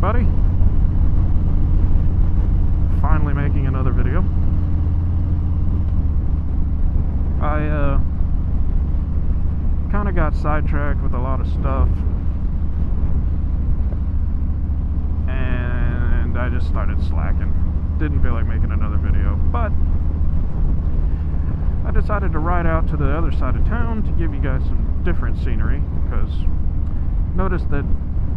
everybody. Finally making another video. I kind of got sidetracked with a lot of stuff, and I just started slacking. Didn't feel like making another video, but I decided to ride out to the other side of town to give you guys some different scenery, because notice that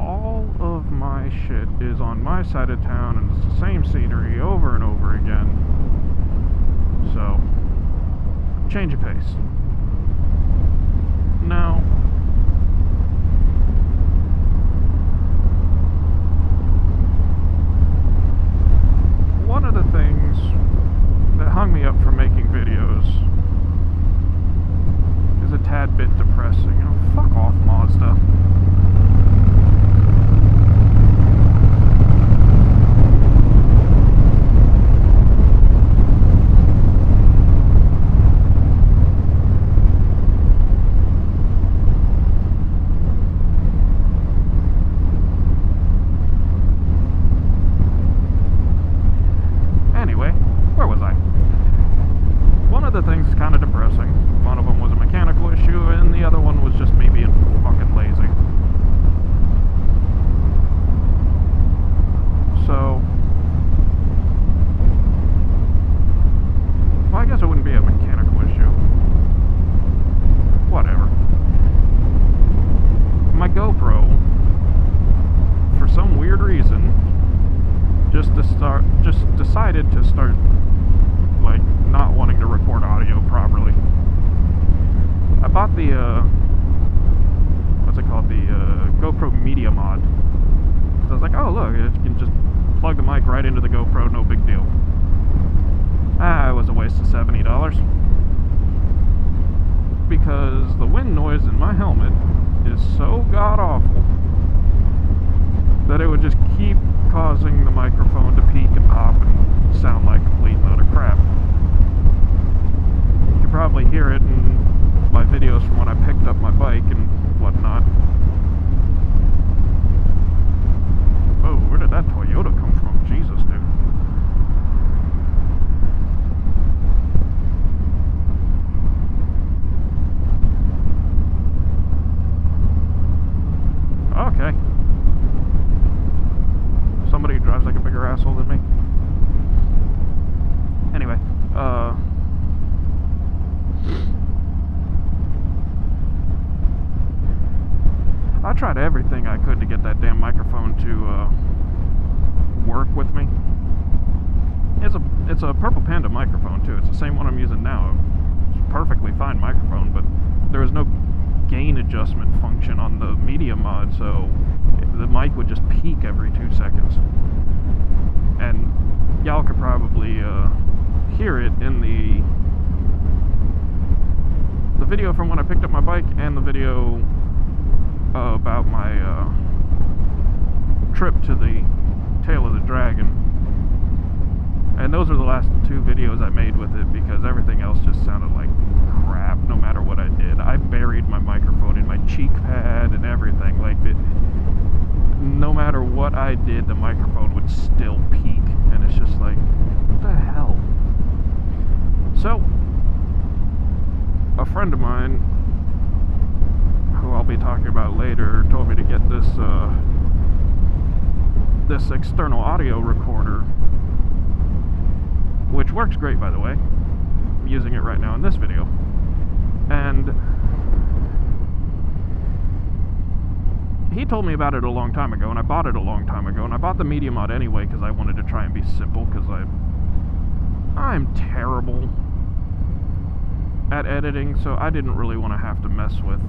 all of my shit is on my side of town and it's the same scenery over and over again. So, change of pace. Now, one of the things that hung me up from making videos is a tad bit depressing. You know, fuck off, Mazda. Decided to start like not wanting to record audio properly. I bought the what's it called, the GoPro Media Mod. So I was like, oh look, you can just plug the mic right into the GoPro, no big deal. It was a waste of $70 because the wind noise in my helmet is so god awful that it would just keep causing the microphone to peak and pop and sound like a complete load of crap. You can probably hear it in my videos from when I picked up my bike and whatnot. Oh, where did that Toyota come from? Jesus, dude. Okay. Somebody who drives like a bigger asshole than me. Anyway, I tried everything I could to get that damn microphone to work with me. It's a Purple Panda microphone too. It's the same one I'm using now. It's a perfectly fine microphone, but there was no gain adjustment function on the Media Mod, so the mic would just peak every 2 seconds. And y'all could probably hear it in the video from when I picked up my bike and the video about my trip to the Tail of the Dragon. And those are the last 2 videos I made with it, because everything else just sounded like crap no matter what I did. I buried my microphone in my cheek pad and everything. Like, no matter what I did, the microphone would still peak. And it's just like, what the hell? So, a friend of mine, who I'll be talking about later, told me to get this this external audio recorder, which works great, by the way. I'm using it right now in this video. And he told me about it a long time ago, and I bought it a long time ago, and I bought the Media Mod anyway because I wanted to try and be simple, because I'm terrible at editing, so I didn't really want to have to mess with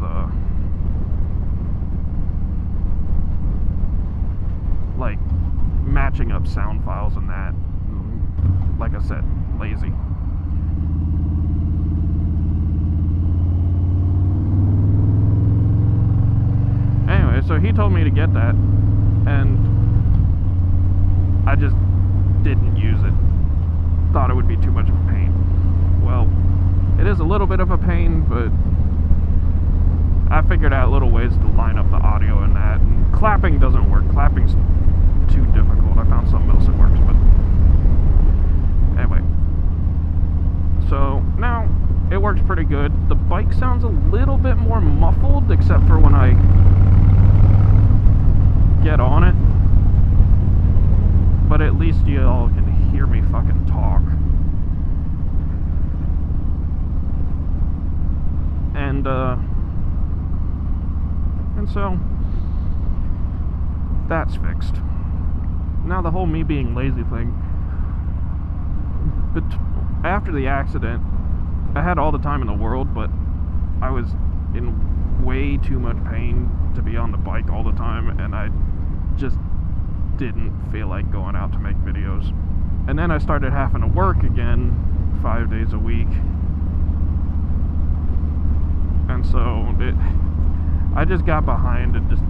like matching up sound files and that. Like I said, lazy. Anyway, so he told me to get that, and I just didn't use it. Thought it would be too much of a pain. Well, it is a little bit of a pain, but I figured out little ways to line up the audio in that. And clapping doesn't work. Clapping's too difficult. I found something else that works, but anyway. So now it works pretty good. The bike sounds a little bit more muffled, except for when I get on it. But at least you all can hear me fucking talk. And so that's fixed. Now the whole me being lazy thing. But after the accident, I had all the time in the world, but I was in way too much pain to be on the bike all the time, and I just didn't feel like going out to make videos. And then I started having to work again 5 days a week. And so I just got behind and just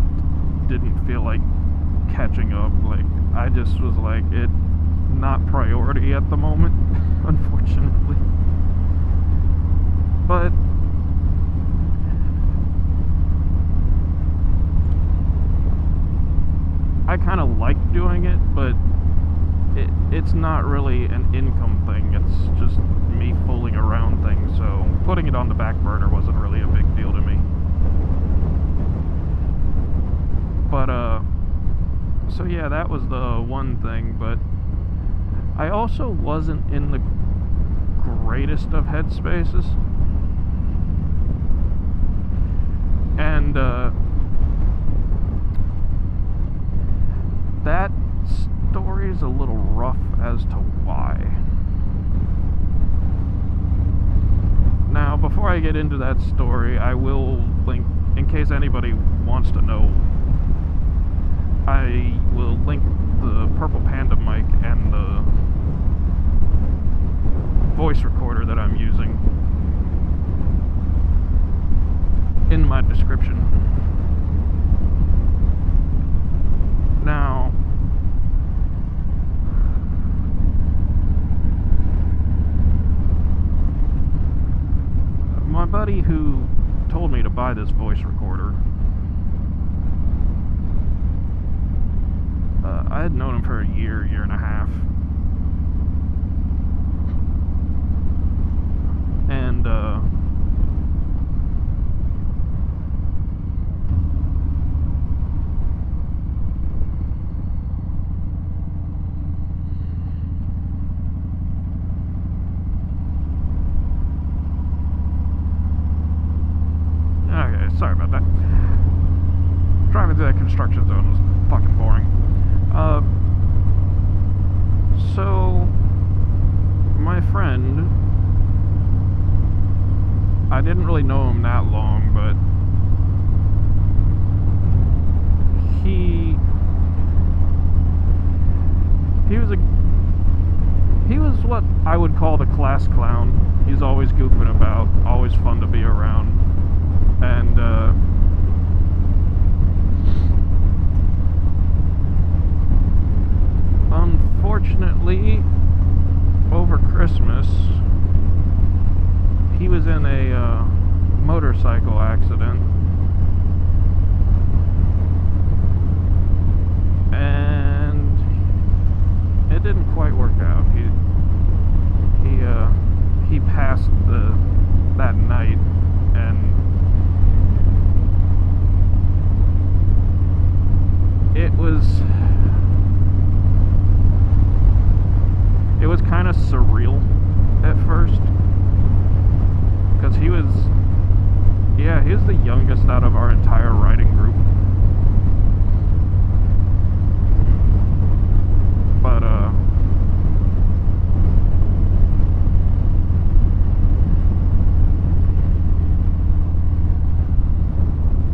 didn't feel like catching up. Like, I just was like, it not priority at the moment, unfortunately. But I kind of like doing it, but it's not really an income thing. It's just me fooling around things, so putting it on the back burner wasn't really a big deal to me. But so yeah, that was the one thing. But I also wasn't in the greatest of headspaces, and that story's a little rough as to why. Now, before I get into that story, I will link, in case anybody wants to know, I will link the Purple Panda mic and the voice recorder that I'm using in my description. Now, my buddy who told me to buy this voice recorder, I had known him for a year and a half. And okay, sorry about that. Driving through that construction zone was fucking boring. So my friend, I didn't really know him that long, but he was what I would call the class clown. He's always goofing about, always fun to be around, and unfortunately, over Christmas, he was in a motorcycle accident, and it didn't quite work out. He passed that night, and it was kind of surreal at first, because he was the youngest out of our entire riding group. But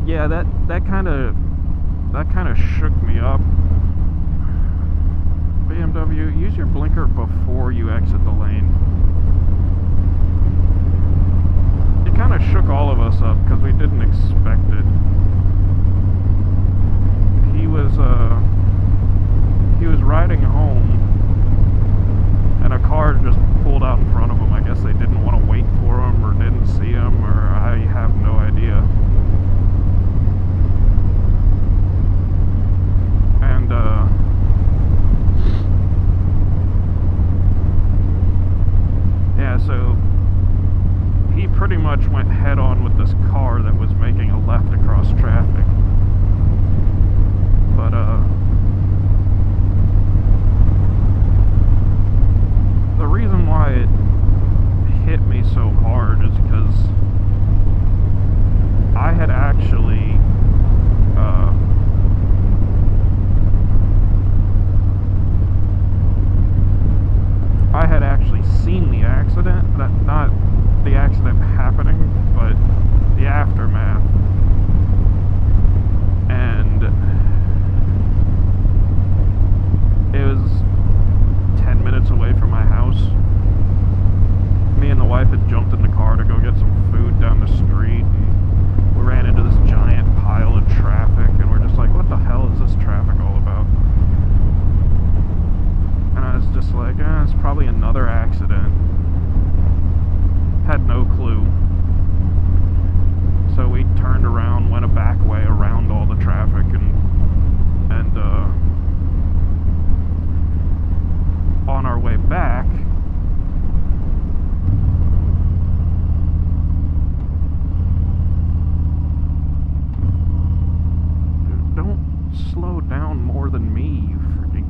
yeah, that kind of shook me up. BMW, use your blinker before you exit the lane. It kind of shook all of us up because we didn't expect it. He was riding home, and a car just pulled out in front of him. I guess they didn't want to wait for him, or didn't see him, or I have no idea. And left across traffic. But the reason why it hit me so hard is because I had actually seen the accident, not the accident happening, but the aftermath. And it was 10 minutes away from my house. Me and the wife had jumped in the car to go get some food down the street, and we ran into this giant pile of traffic, and we're just like, what the hell is this traffic all about? And I was just like, it's probably another accident. Had no clue. So we turned around, went a back way around all the traffic, and on our way back, dude, don't slow down more than me, you freaking...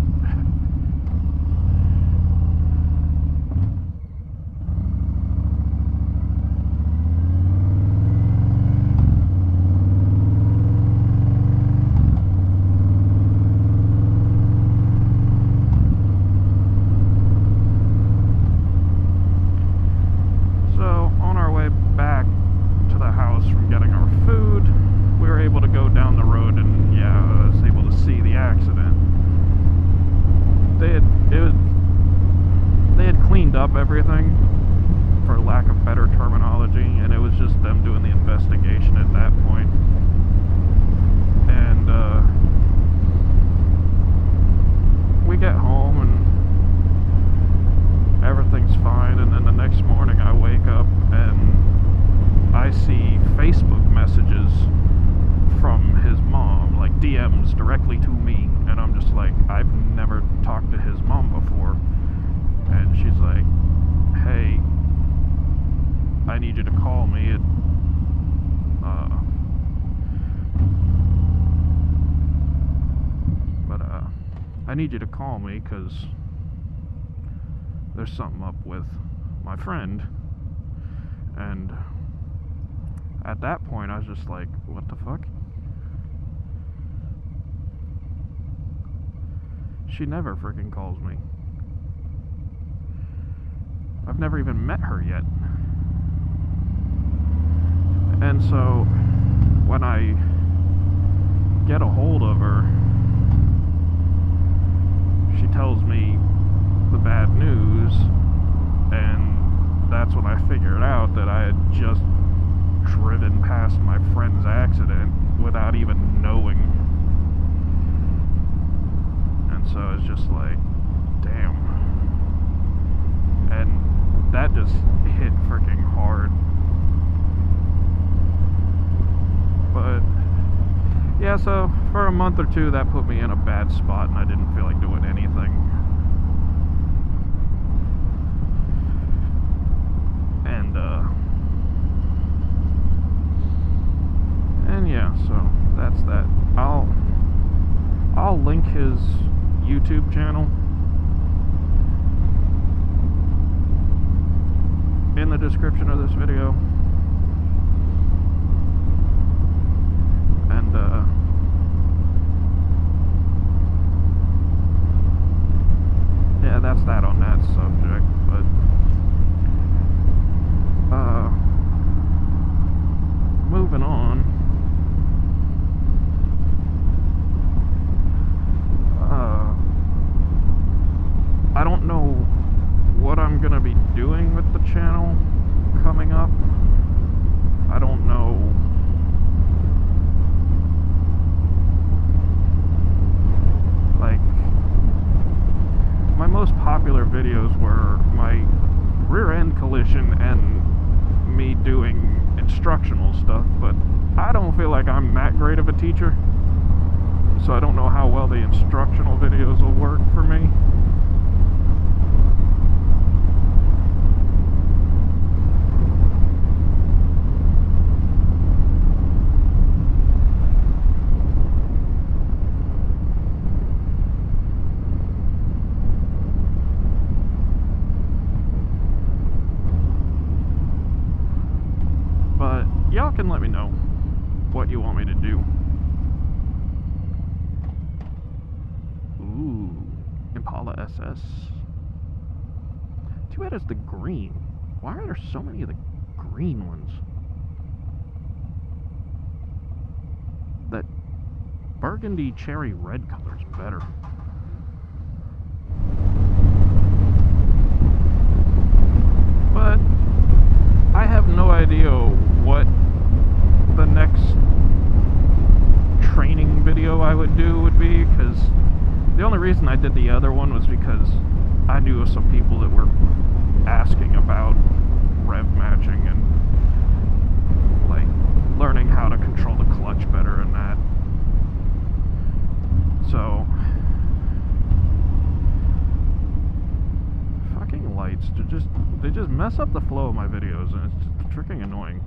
up everything, for lack of better terminology, and it was just them doing the investigation at that point. And we get home and everything's fine, and then the next morning I wake up and I see Facebook messages from his mom, like DMs directly to me, and I'm just like, I've never talked to his mom before. And she's like, hey, I need you to call me. I need you to call me because there's something up with my friend. And at that point, I was just like, what the fuck? She never freaking calls me. I've never even met her yet. And so when I get a hold of her, she tells me the bad news, and that's when I figured out that I had just driven past my friend's accident without even knowing. And so it's just like, damn. And that just hit freaking hard. But yeah, so for a month or two that put me in a bad spot, and I didn't feel like doing anything. And yeah, so that's that. I'll link his YouTube channel in the description of this video. And yeah, that's that on that subject. But moving on. I don't know what I'm gonna be doing with the channel coming up. I don't know. Like, my most popular videos were my rear end collision and me doing instructional stuff, but I don't feel like I'm that great of a teacher, so I don't know how well the instructional videos will work for me. what you want me to do. Ooh, Impala SS. Too bad it's the green. Why are there so many of the green ones? That burgundy cherry red color's better. But I have no idea what the next training video I would do would be, because the only reason I did the other one was because I knew of some people that were asking about rev matching and like learning how to control the clutch better and that. So fucking lights, they just mess up the flow of my videos, and it's just freaking annoying.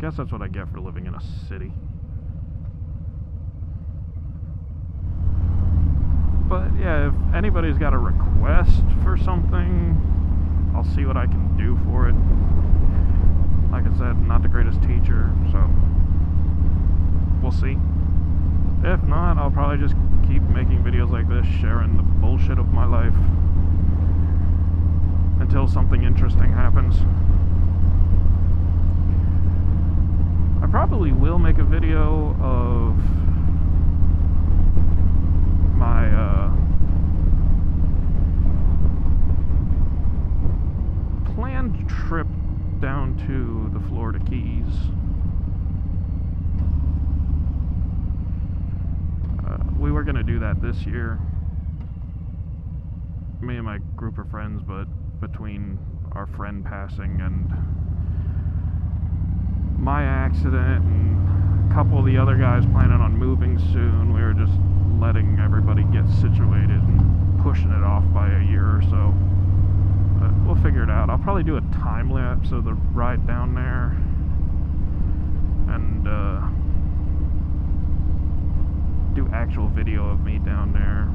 Guess that's what I get for living in a city. But yeah, if anybody's got a request for something, I'll see what I can do for it. Like I said, not the greatest teacher, so we'll see. If not, I'll probably just keep making videos like this, sharing the bullshit of my life until something interesting happens. I probably will make a video of my planned trip down to the Florida Keys. We were going to do that this year, me and my group of friends, but between our friend passing and my accident and a couple of the other guys planning on moving soon, we were just letting everybody get situated and pushing it off by a year or so. But we'll figure it out. I'll probably do a time lapse of the ride down there, and do actual video of me down there.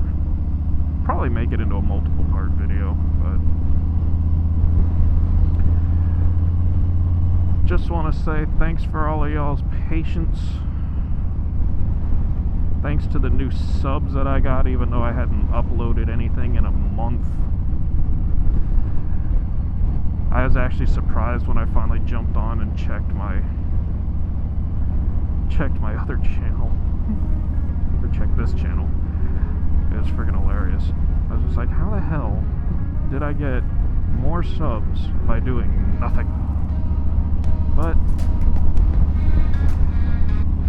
Probably make it into a multiple part video, but just want to say thanks for all of y'all's patience. Thanks to the new subs that I got, even though I hadn't uploaded anything in a month. I was actually surprised when I finally jumped on and checked my other channel. Or checked this channel. It was freaking hilarious. I was just like, how the hell did I get more subs by doing nothing? But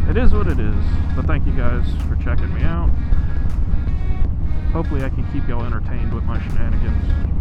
it is what it is. But thank you guys for checking me out. Hopefully I can keep y'all entertained with my shenanigans.